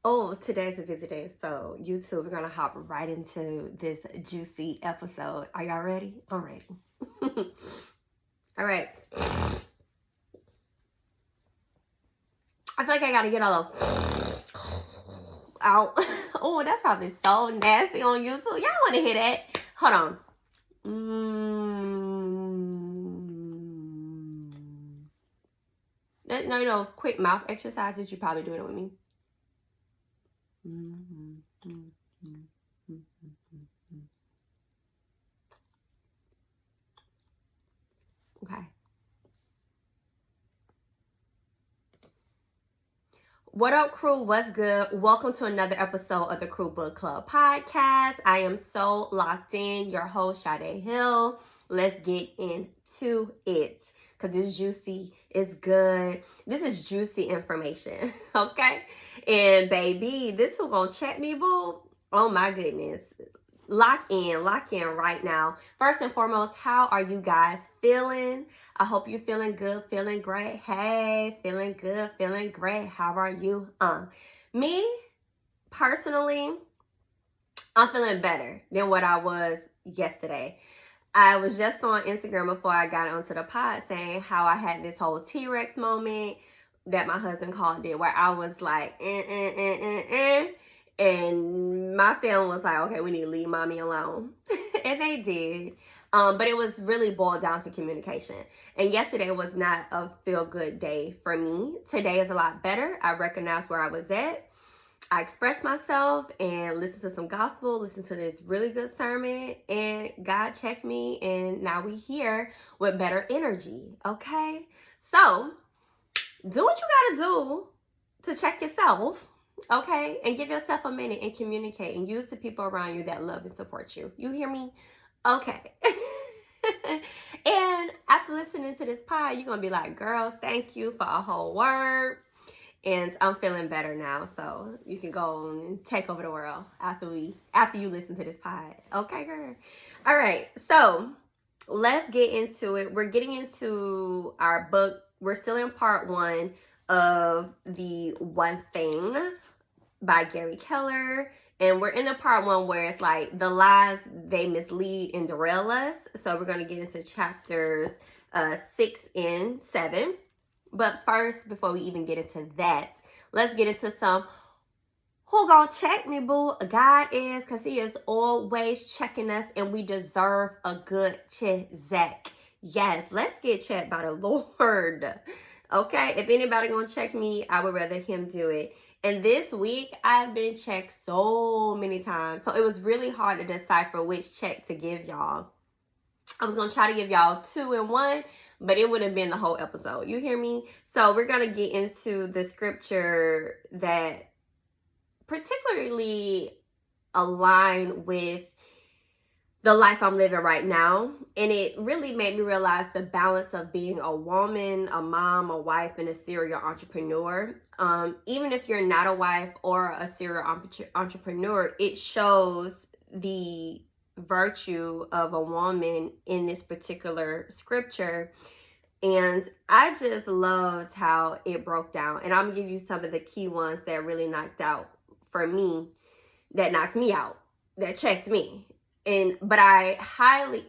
Oh, today's a busy day, so YouTube, we're gonna hop right into this juicy episode. Are y'all ready? I'm ready. All right. I feel like I gotta get all of out. Oh, that's probably so nasty on YouTube. Y'all wanna hear that? Hold on. No, those quick mouth exercises, you probably doing it with me. Okay. What up, crew? What's good? Welcome to another episode of the Crew Book Club podcast. I am so locked in, your host, Sade Hill. Let's get into it because it's juicy, it's good. This is juicy information, okay? And baby, this who gonna check me, boo? Oh my goodness. Lock in right now. First and foremost, how are you guys feeling? I hope you're feeling good, feeling great. Hey, feeling good, feeling great. How are you? Me, personally, I'm feeling better than what I was yesterday. I was just on Instagram before I got onto the pod saying how I had this whole T-Rex moment that my husband called it, where I was like, and my family was like, okay, we need to leave mommy alone. And they did. But it was really boiled down to communication. And yesterday was not a feel-good day for me. Today is a lot better. I recognize where I was at. I expressed myself and listened to some gospel, listened to this really good sermon, and God checked me, and now we here with better energy, okay? So, do what you gotta do to check yourself, okay? And give yourself a minute and communicate and use the people around you that love and support you. You hear me? Okay. And after listening to this pod, you're gonna be like, girl, thank you for a whole word. And I'm feeling better now, so you can go and take over the world after you listen to this pod. Okay, girl. All right, so let's get into it. We're getting into our book. We're still in part 1 of The One Thing by Gary Keller. And we're in the part 1 where it's like the lies, they mislead and derail us. So we're going to get into chapters 6 and 7. But first, before we even get into that, let's get into some who gonna check me, boo? God is, because he is always checking us, and we deserve a good check. Yes, let's get checked by the Lord. Okay, if anybody gonna check me, I would rather him do it. And this week, I've been checked so many times. So it was really hard to decipher which check to give y'all. I was going to try to give y'all 2 in 1, but it would have been the whole episode. You hear me? So we're going to get into the scripture that particularly align with the life I'm living right now. And it really made me realize the balance of being a woman, a mom, a wife, and a serial entrepreneur. Even if you're not a wife or a serial entrepreneur, it shows the virtue of a woman in this particular scripture. And I just loved how it broke down. And I'm going to give you some of the key ones that really knocked out for me, that knocked me out, that checked me. I highly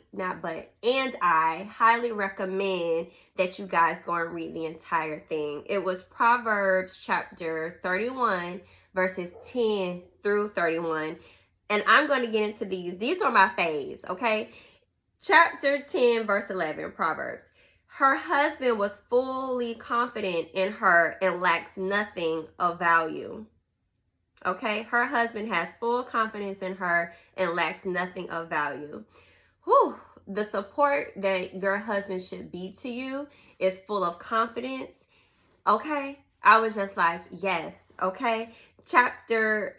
recommend that you guys go and read the entire thing. It was Proverbs chapter 31, verses 10 through 31. And I'm going to get into these. These are my faves, okay? Chapter 10, verse 11, Proverbs. Her husband was fully confident in her and lacks nothing of value. Okay? Her husband has full confidence in her and lacks nothing of value. Whew. The support that your husband should be to you is full of confidence. Okay? I was just like, yes. Okay? Chapter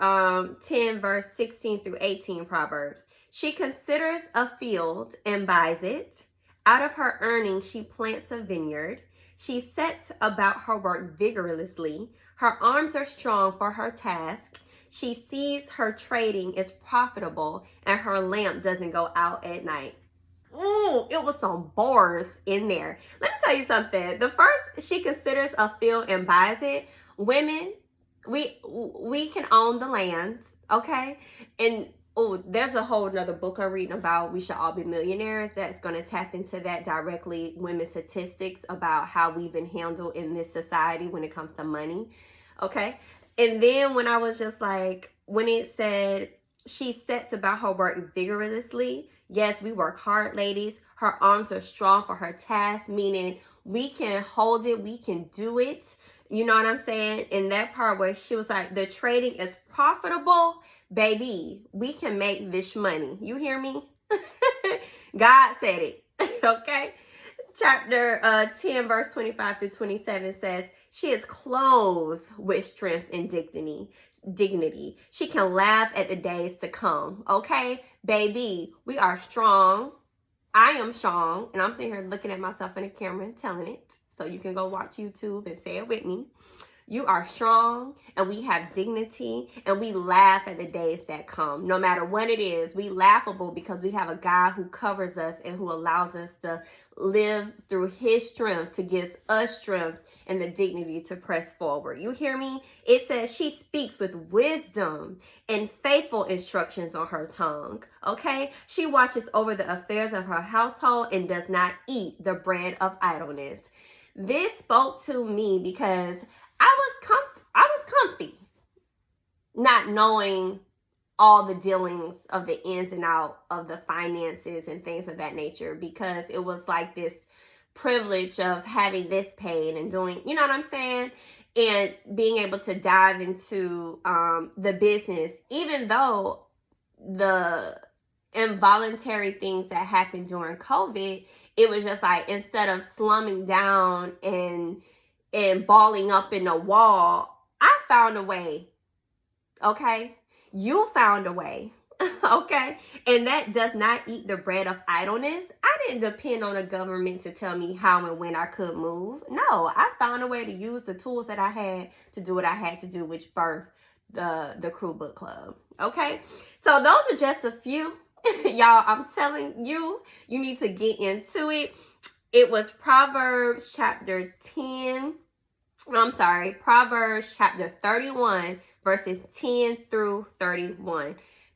10, verse 16 through 18, Proverbs. She considers a field and buys it. Out of her earnings, she plants a vineyard. She sets about her work vigorously. Her arms are strong for her task. She sees her trading is profitable, and her lamp doesn't go out at night. Ooh, it was some bars in there. Let me tell you something. The first, she considers a field and buys it. Women, we can own the land, okay? And there's a whole nother book I'm reading about We Should All Be Millionaires that's going to tap into that directly, women's statistics about how we've been handled in this society when it comes to money, okay? And then when I was just like, when it said she sets about her work vigorously, yes, we work hard, ladies. Her arms are strong for her task, meaning we can hold it, we can do it. You know what I'm saying? In that part where she was like, the trading is profitable, baby, we can make this money. You hear me? God said it. Okay? Chapter 10, verse 25 through 27 says, she is clothed with strength and dignity. She can laugh at the days to come. Okay? Baby, we are strong. I am strong. And I'm sitting here looking at myself in the camera and telling it. So you can go watch YouTube and say it with me. You are strong, and we have dignity, and we laugh at the days that come. No matter what it is, we laughable because we have a God who covers us and who allows us to live through his strength to give us strength and the dignity to press forward. You hear me? It says she speaks with wisdom and faithful instructions on her tongue. Okay? She watches over the affairs of her household and does not eat the bread of idleness. This spoke to me because I was comfy, not knowing all the dealings of the ins and out of the finances and things of that nature, because it was like this privilege of having this paid and doing, you know what I'm saying? And being able to dive into the business, even though the involuntary things that happened during COVID, it was just like, instead of slumming down and balling up in the wall, I found a way. Okay? You found a way. Okay? And that does not eat the bread of idleness. I didn't depend on the government to tell me how and when I could move. No, I found a way to use the tools that I had to do what I had to do, which birthed the Crew Book Club. Okay? So those are just a few. Y'all, I'm telling you, you need to get into it. It was Proverbs chapter 31, verses 10 through 31.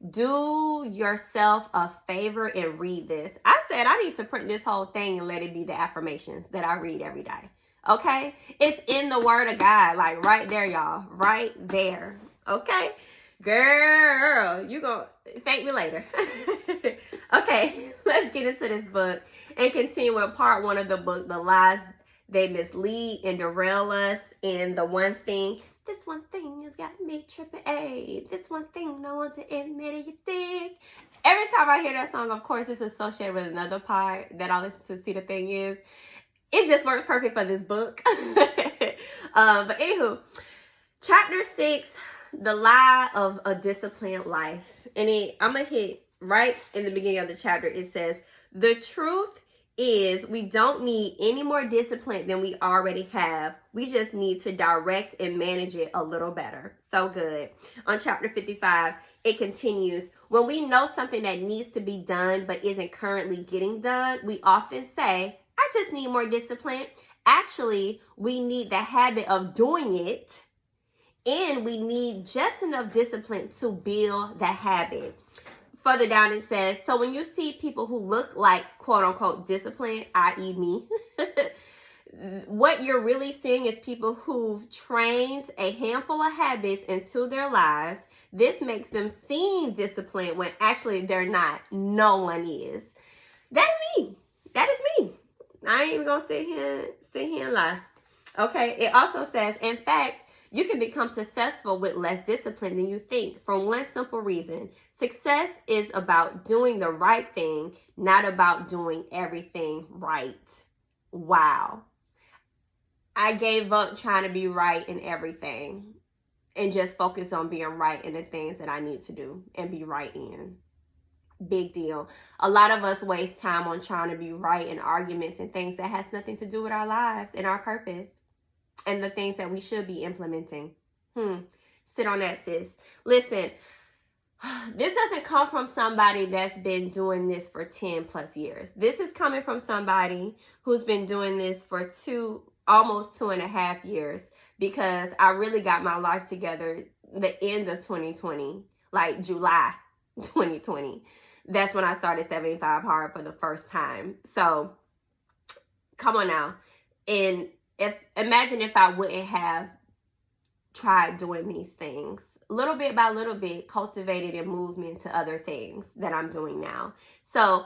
Do yourself a favor and read this. I said I need to print this whole thing and let it be the affirmations that I read every day. Okay? It's in the word of God, like right there, y'all. Right there. Okay? Girl, you gonna thank me later. Okay, let's get into this book and continue with part 1 of the book, The Lies They Mislead and Derail Us. And the one thing, this one thing has got me tripping. Ay, this one thing I want to admit it, you think. Every time I hear that song, of course, it's associated with another part that I listen to. See, the thing is, it just works perfect for this book. But anywho, chapter 6, the lie of a disciplined life. And I'm going to hit right in the beginning of the chapter. It says, the truth is we don't need any more discipline than we already have. We just need to direct and manage it a little better. So good. On chapter 55, it continues, when we know something that needs to be done but isn't currently getting done, we often say, I just need more discipline. Actually, we need the habit of doing it, and we need just enough discipline to build the habit. Further down it says, so when you see people who look like quote unquote disciplined, i.e. me, what you're really seeing is people who've trained a handful of habits into their lives. This makes them seem disciplined when actually they're not. No one is. That is me. That is me. I ain't even gonna sit here and lie. Okay, it also says, in fact, you can become successful with less discipline than you think for one simple reason. Success is about doing the right thing, not about doing everything right. Wow. I gave up trying to be right in everything and just focus on being right in the things that I need to do and be right in. Big deal. A lot of us waste time on trying to be right in arguments and things that has nothing to do with our lives and our purpose and the things that we should be implementing. Sit on that, sis. Listen, this doesn't come from somebody that's been doing this for 10 plus years. This is coming from somebody who's been doing this for almost 2.5 years. because I really got my life together the end of 2020, like July 2020. That's when I started 75 Hard for the first time. So come on now. And imagine if I wouldn't have tried doing these things. Little bit by little bit, cultivated and moved me into other things that I'm doing now. So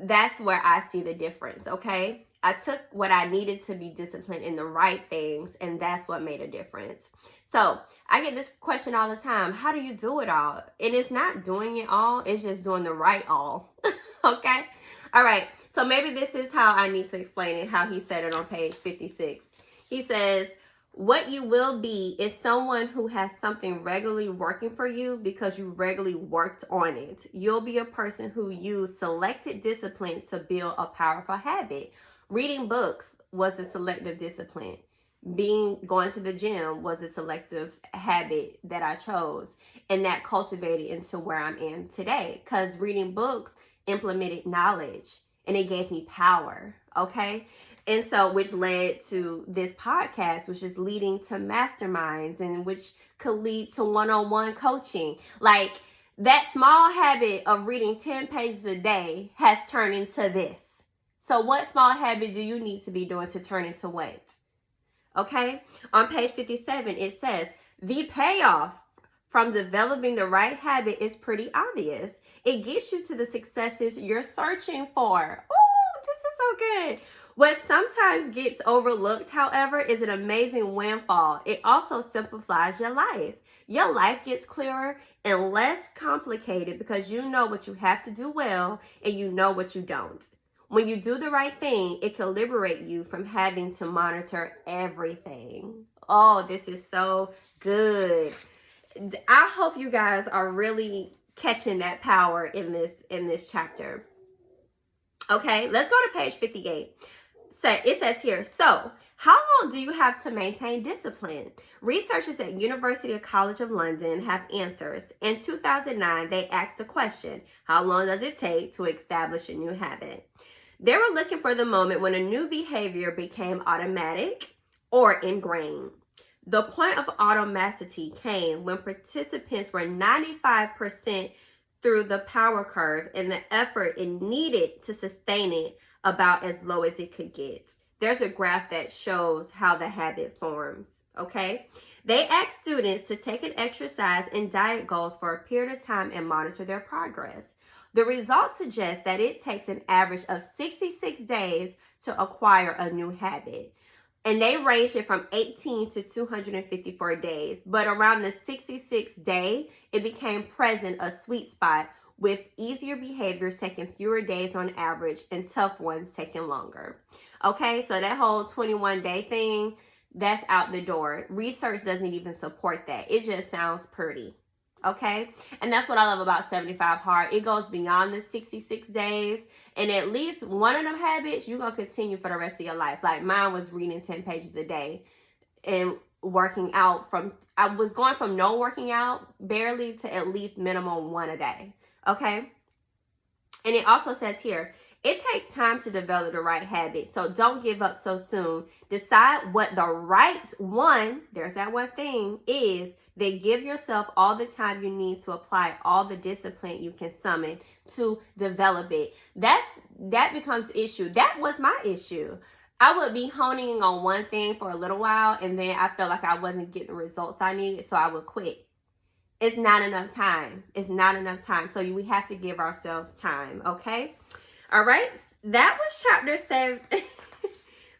that's where I see the difference, okay? I took what I needed to be disciplined in the right things, and that's what made a difference. So I get this question all the time. How do you do it all? And it's not doing it all. It's just doing the right all. Okay? All right. So maybe this is how I need to explain it, how he said it on page 56. He says, what you will be is someone who has something regularly working for you because you regularly worked on it. You'll be a person who used selected discipline to build a powerful habit. Reading books was a selective discipline. Going to the gym was a selective habit that I chose, and that cultivated into where I'm in today, because reading books implemented knowledge and it gave me power. Okay. And so, which led to this podcast, which is leading to masterminds, and which could lead to one-on-one coaching. Like, that small habit of reading 10 pages a day has turned into this. So what small habit do you need to be doing to turn into what? Okay? On page 57, it says, the payoff from developing the right habit is pretty obvious. It gets you to the successes you're searching for. Oh, this is so good. What sometimes gets overlooked, however, is an amazing windfall. It also simplifies your life. Your life gets clearer and less complicated because you know what you have to do well and you know what you don't. When you do the right thing, it can liberate you from having to monitor everything. Oh, this is so good. I hope you guys are really catching that power in this chapter. Okay, let's go to page 58. So it says here, so how long do you have to maintain discipline? Researchers at University College of London have answers. In 2009, they asked the question, how long does it take to establish a new habit? They were looking for the moment when a new behavior became automatic or ingrained. The point of automaticity came when participants were 95% through the power curve and the effort it needed to sustain it about as low as it could get. There's a graph that shows how the habit forms, okay? They asked students to take an exercise and diet goals for a period of time and monitor their progress. The results suggest that it takes an average of 66 days to acquire a new habit. And they range it from 18 to 254 days. But around the 66th day, it became present a sweet spot, with easier behaviors taking fewer days on average and tough ones taking longer. Okay, so that whole 21-day thing, that's out the door. Research doesn't even support that. It just sounds pretty. Okay, and that's what I love about 75 Hard. It goes beyond the 66 days, and at least one of them habits you're going to continue for the rest of your life. Like mine was reading 10 pages a day and working out I was going from no working out barely to at least minimum one a day. Okay, and it also says here, it takes time to develop the right habit, so don't give up so soon. Decide what the right one, there's that one thing, is. Then give yourself all the time you need to apply all the discipline you can summon to develop it. That becomes the issue. That was my issue. I would be honing in on one thing for a little while, and then I felt like I wasn't getting the results I needed, so I would quit. It's not enough time. It's not enough time. So we have to give ourselves time, okay? All right. That was chapter 7.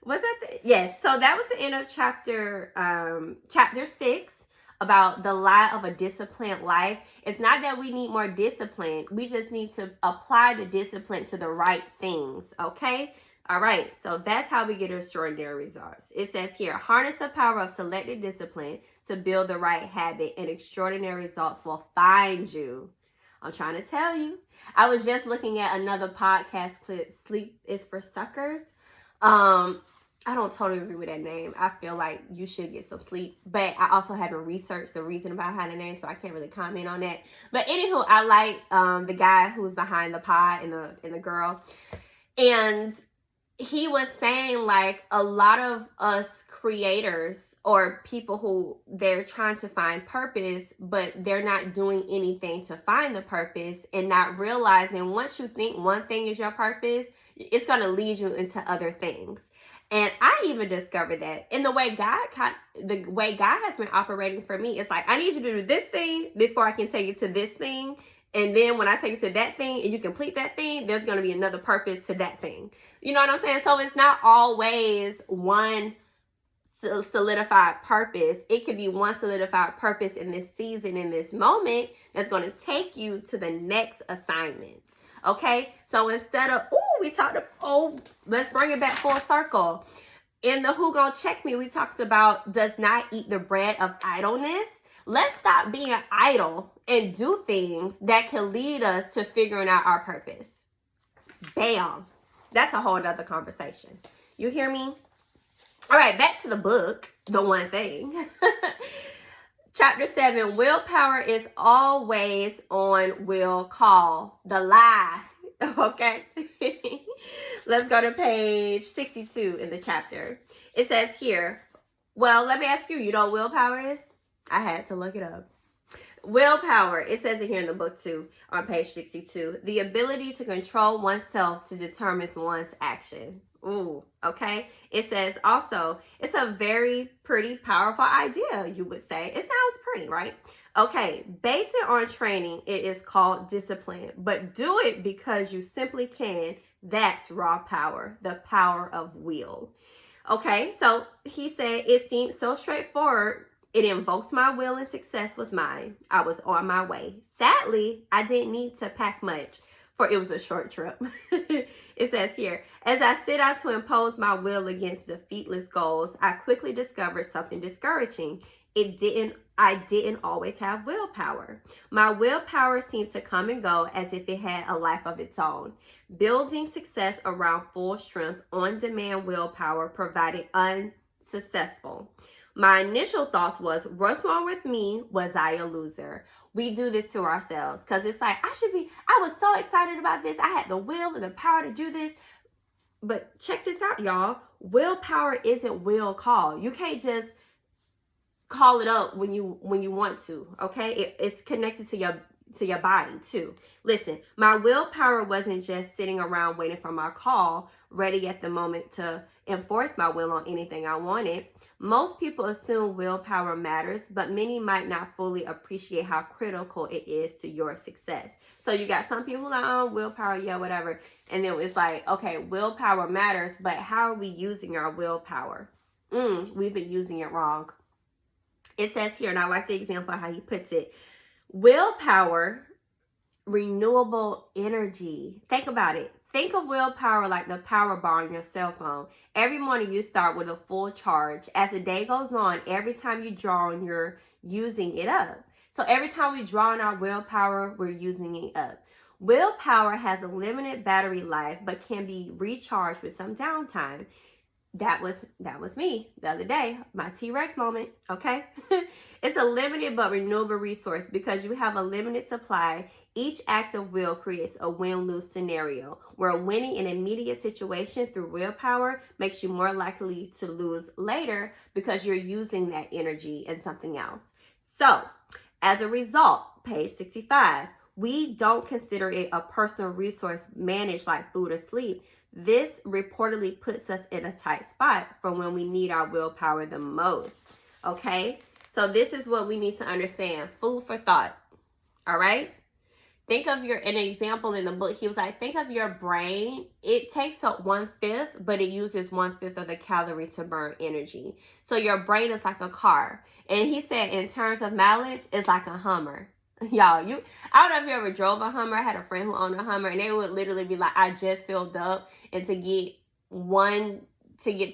Was that yes. So that was the end of chapter 6. About the lie of a disciplined life. It's not that we need more discipline. We just need to apply the discipline to the right things, okay? All right, so that's how we get extraordinary results. It says here, harness the power of selected discipline to build the right habit, and extraordinary results will find you. I'm trying to tell you. I was just looking at another podcast clip, Sleep is for Suckers. I don't totally agree with that name. I feel like you should get some sleep. But I also haven't researched the reason behind the name, so I can't really comment on that. But anywho, I like the guy who's behind the pod and the girl. And he was saying, like, a lot of us creators or people who they're trying to find purpose, but they're not doing anything to find the purpose, and not realizing once you think one thing is your purpose, it's going to lead you into other things. And I even discovered that in the way God has been operating for me. It's like, I need you to do this thing before I can take you to this thing. And then when I take you to that thing and you complete that thing, there's going to be another purpose to that thing. You know what I'm saying? So it's not always one solidified purpose. It could be one solidified purpose in this season, in this moment, that's going to take you to the next assignment. Okay, so instead of, let's bring it back full circle. In the Who Gon Check Me, we talked about does not eat the bread of idleness. Let's stop being idle and do things that can lead us to figuring out our purpose. Bam. That's a whole other conversation. You hear me? All right, back to the book, The One Thing. Chapter 7, willpower is always on will call. The lie. Okay. Let's go to page 62 in the chapter. It says here, well, let me ask you, you know what willpower is? I had to look it up. Willpower, it says it here in the book too, on page 62. The ability to control oneself to determine one's action. Ooh, okay. It says also, it's a very pretty powerful idea, you would say. It sounds pretty, right? Okay, base it on training. It is called discipline, but do it because you simply can. That's raw power, the power of will. Okay, so he said it seemed so straightforward. It invoked my will and success was mine. I was on my way. Sadly, I didn't need to pack much, for it was a short trip. It says here, as I set out to impose my will against defeatless goals, I quickly discovered something discouraging. I didn't always have willpower. My willpower seemed to come and go as if it had a life of its own. Building success around full strength, on-demand willpower provided unsuccessful. My initial thoughts was, what's wrong with me? Was I a loser? We do this to ourselves because it's like, I was so excited about this. I had the will and the power to do this. But check this out, y'all. Willpower isn't will call. You can't just call it up when you want to, okay? It's connected to your body too. Listen, my willpower wasn't just sitting around waiting for my call, ready at the moment to enforce my will on anything I wanted. Most people assume willpower matters, but many might not fully appreciate how critical it is to your success. So you got some people like, oh, willpower, yeah, whatever. And then it's like, okay, willpower matters, but how are we using our willpower? We've been using it wrong. It says here, and I like the example of how he puts it, willpower, renewable energy. Think about it. Think of willpower like the power bar on your cell phone. Every morning you start with a full charge. As the day goes on, every time you draw on, you're using it up. So every time we draw on our willpower, we're using it up. Willpower has a limited battery life, but can be recharged with some downtime. That was me the other day, my T-Rex moment, okay? It's a limited but renewable resource because you have a limited supply. Each act of will creates a win-lose scenario where winning an immediate situation through willpower makes you more likely to lose later because you're using that energy in something else. So, as a result, page 65, we don't consider it a personal resource managed like food or sleep. This reportedly puts us in a tight spot for when we need our willpower the most. Okay? So this is what we need to understand. Food for thought. All right? Think of an example in the book. He was like, think of your brain. It takes up 1/5, but it uses 1/5 of the calorie to burn energy. So your brain is like a car. And he said in terms of mileage, it's like a Hummer. Y'all, I don't know if you ever drove a Hummer. I had a friend who owned a Hummer, and they would literally be like, I just filled up, and to get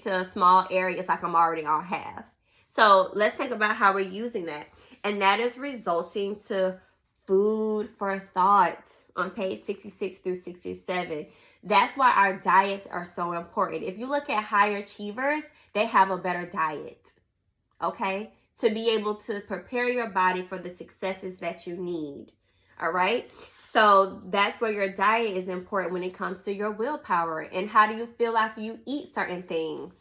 to a small area, it's like I'm already on half. So let's think about how we're using that. And that is resulting to food for thought on page 66 through 67. That's why our diets are so important. If you look at high achievers, they have a better diet, okay? To be able to prepare your body for the successes that you need, all right? So that's where your diet is important when it comes to your willpower. And how do you feel after you eat certain things?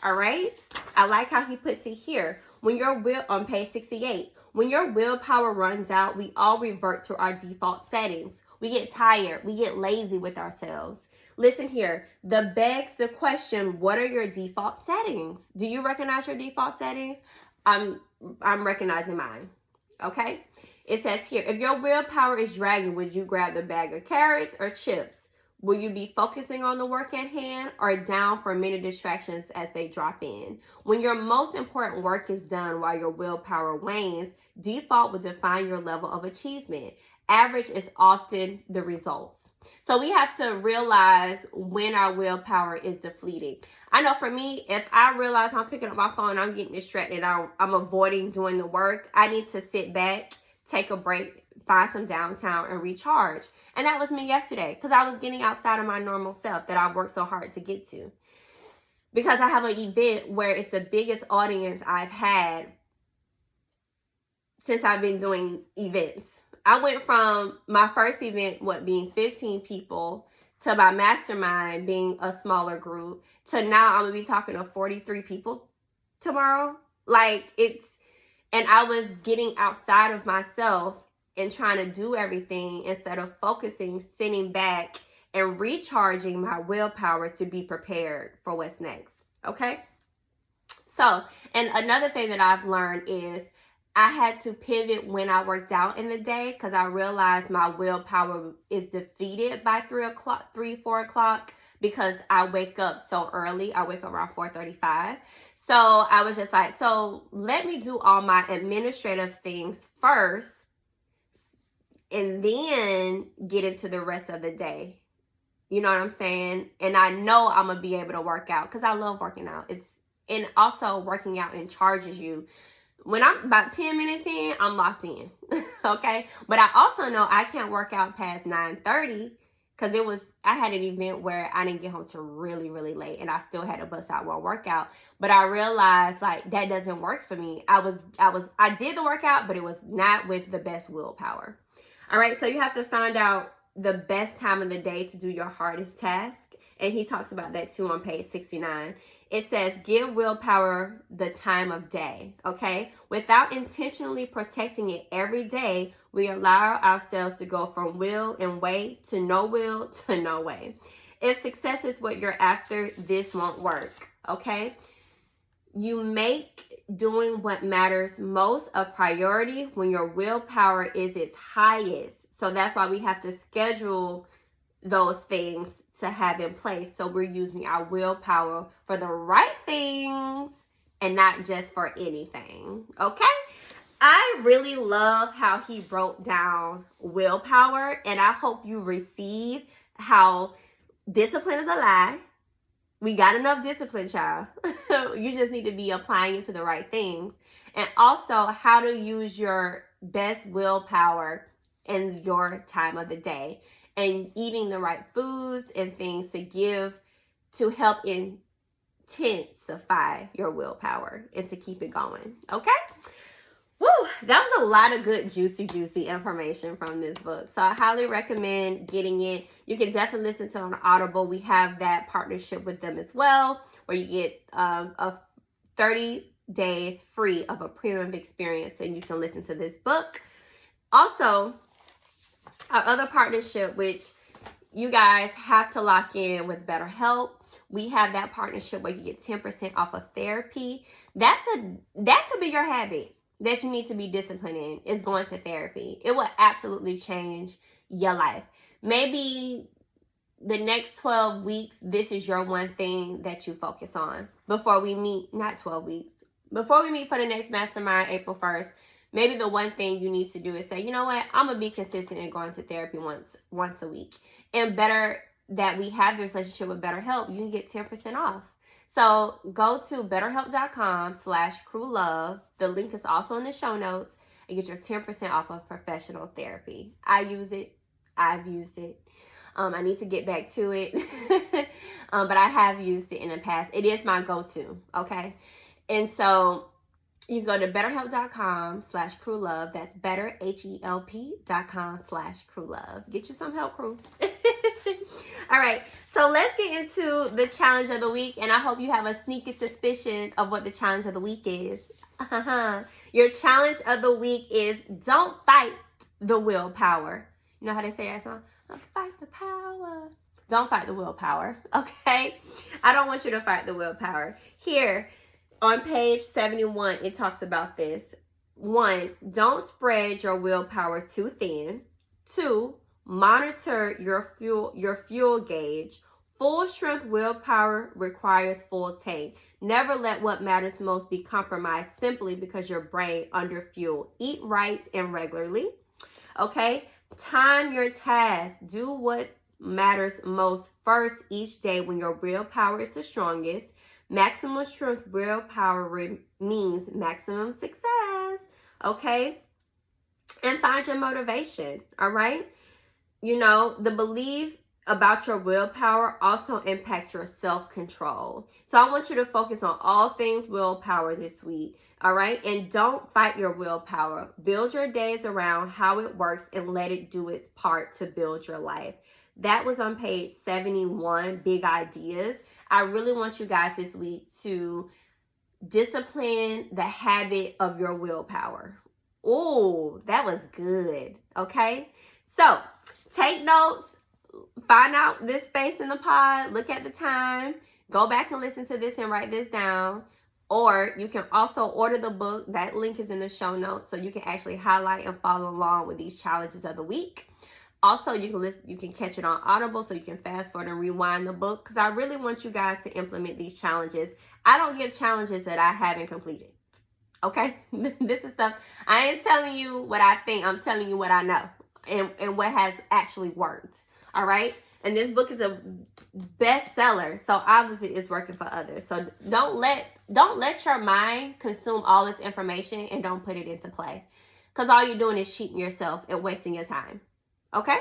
All right. I like how he puts it here. When your will, on page 68, when your willpower runs out, we all revert to our default settings. We get tired. We get lazy with ourselves. Listen here. The begs the question, what are your default settings? Do you recognize your default settings? I'm recognizing mine. Okay. It says here, if your willpower is dragging, would you grab the bag of carrots or chips? Will you be focusing on the work at hand or down for many distractions as they drop in? When your most important work is done while your willpower wanes, default will define your level of achievement. Average is often the results. So we have to realize when our willpower is depleting. I know for me, if I realize I'm picking up my phone, I'm getting distracted, I'm avoiding doing the work, I need to sit back, take a break, find some downtime, and recharge. And that was me yesterday because I was getting outside of my normal self that I worked so hard to get to. Because I have an event where it's the biggest audience I've had since I've been doing events. I went from my first event, being 15 people, to my mastermind being a smaller group, to now I'm going to be talking to 43 people tomorrow. And I was getting outside of myself and trying to do everything instead of focusing, sitting back, and recharging my willpower to be prepared for what's next. Okay? So, and another thing that I've learned is I had to pivot when I worked out in the day because I realized my willpower is defeated by 4 o'clock because I wake up so early. I wake up around 4:35. So I was just like, so let me do all my administrative things first and then get into the rest of the day. You know what I'm saying? And I know I'm going to be able to work out because I love working out. And also working out and charges you. When I'm about 10 minutes in, I'm locked in. Okay? But I also know I can't work out past 9:30 because I had an event where I didn't get home till really, really late and I still had to bust out one workout. But I realized that doesn't work for me. I did the workout, but it was not with the best willpower. All right, so you have to find out the best time of the day to do your hardest task. And he talks about that too on page 69. It says, give willpower the time of day, okay? Without intentionally protecting it every day, we allow ourselves to go from will and way to no way. If success is what you're after, this won't work, okay? You make doing what matters most a priority when your willpower is its highest. So that's why we have to schedule those things to have in place. So we're using our willpower for the right things and not just for anything. Okay? I really love how he broke down willpower, and I hope you receive how discipline is a lie. We got enough discipline, child. You just need to be applying it to the right things. And also how to use your best willpower in your time of the day. And eating the right foods and things to help intensify your willpower and to keep it going. Okay? Woo! That was a lot of good, juicy information from this book. So I highly recommend getting it. You can definitely listen to it on Audible. We have that partnership with them as well, where you get a 30 days free of a premium experience, and you can listen to this book. Also, our other partnership, which you guys have to lock in with BetterHelp. We have that partnership where you get 10% off of therapy. That could be your habit that you need to be disciplined in, is going to therapy. It will absolutely change your life. Maybe the next 12 weeks, this is your one thing that you focus on before we meet, not 12 weeks, before we meet for the next mastermind, April 1st. Maybe the one thing you need to do is say, you know what, I'm going to be consistent in going to therapy once a week. And better that we have this relationship with BetterHelp, you can get 10% off. So go to betterhelp.com/crewlove. The link is also in the show notes, and get your 10% off of professional therapy. I use it. I've used it. I need to get back to it. But I have used it in the past. It is my go-to, okay? And so you can go to betterhelp.com/crewlove. That's betterhelp.com/crewlove. Get you some help, crew. All right. So let's get into the challenge of the week. And I hope you have a sneaky suspicion of what the challenge of the week is. Your challenge of the week is don't fight the willpower. You know how they say that song? Fight the power. Don't fight the willpower, okay? I don't want you to fight the willpower. Here, on page 71, it talks about this. 1, don't spread your willpower too thin. 2, monitor your fuel gauge. Full strength willpower requires full tank. Never let what matters most be compromised simply because your brain under fuel. Eat right and regularly. Okay? Time your tasks. Do what matters most first each day when your willpower is the strongest. Maximum strength willpower means maximum success. Okay? And find your motivation. All right? You know, the belief about your willpower also impact your self-control. So I want you to focus on all things willpower this week. All right? And don't fight your willpower. Build your days around how it works and let it do its part to build your life. That was on page 71, Big Ideas. I really want you guys this week to discipline the habit of your willpower. Oh, that was good. Okay? So, take notes. Find out this space in the pod. Look at the time. Go back and listen to this and write this down. Or you can also order the book. That link is in the show notes so you can actually highlight and follow along with these challenges of the week. Also, you can catch it on Audible so you can fast forward and rewind the book because I really want you guys to implement these challenges. I don't give challenges that I haven't completed. Okay? This is stuff. I ain't telling you what I think. I'm telling you what I know and what has actually worked. All right? And this book is a bestseller, so obviously it's working for others. So don't let your mind consume all this information and don't put it into play. Because all you're doing is cheating yourself and wasting your time. Okay?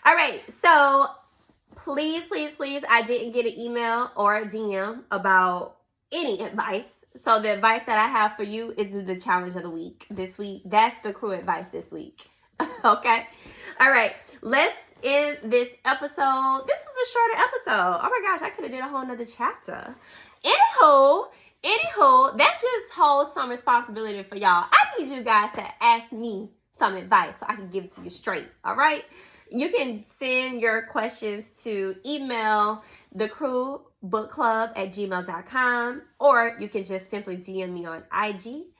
All right. So please, I didn't get an email or a DM about any advice. So the advice that I have for you is the challenge of the week this week. That's the crew advice this week. Okay? All right. Let's end this episode. This was a shorter episode. Oh my gosh, I could have did a whole nother chapter. Anywho, that just holds some responsibility for y'all. I need you guys to ask me some advice so I can give it to you straight. All right? You can send your questions to email thecrewbookclub@gmail.com, or you can just simply DM me on IG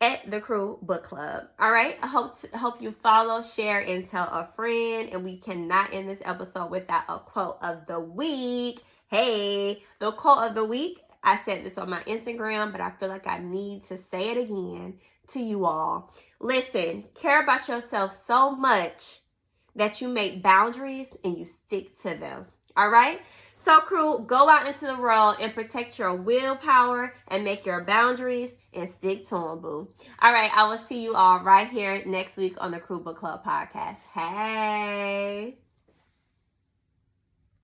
at the Crew Book Club. All right? I hope you follow, share, and tell a friend. And we cannot end this episode without a quote of the week. Hey, the quote of the week. I said this on my Instagram, but I feel like I need to say it again to you all. Listen, care about yourself so much that you make boundaries and you stick to them. All right? So, crew, go out into the world and protect your willpower and make your boundaries and stick to them, boo. All right, I will see you all right here next week on the Crew Book Club podcast. Hey.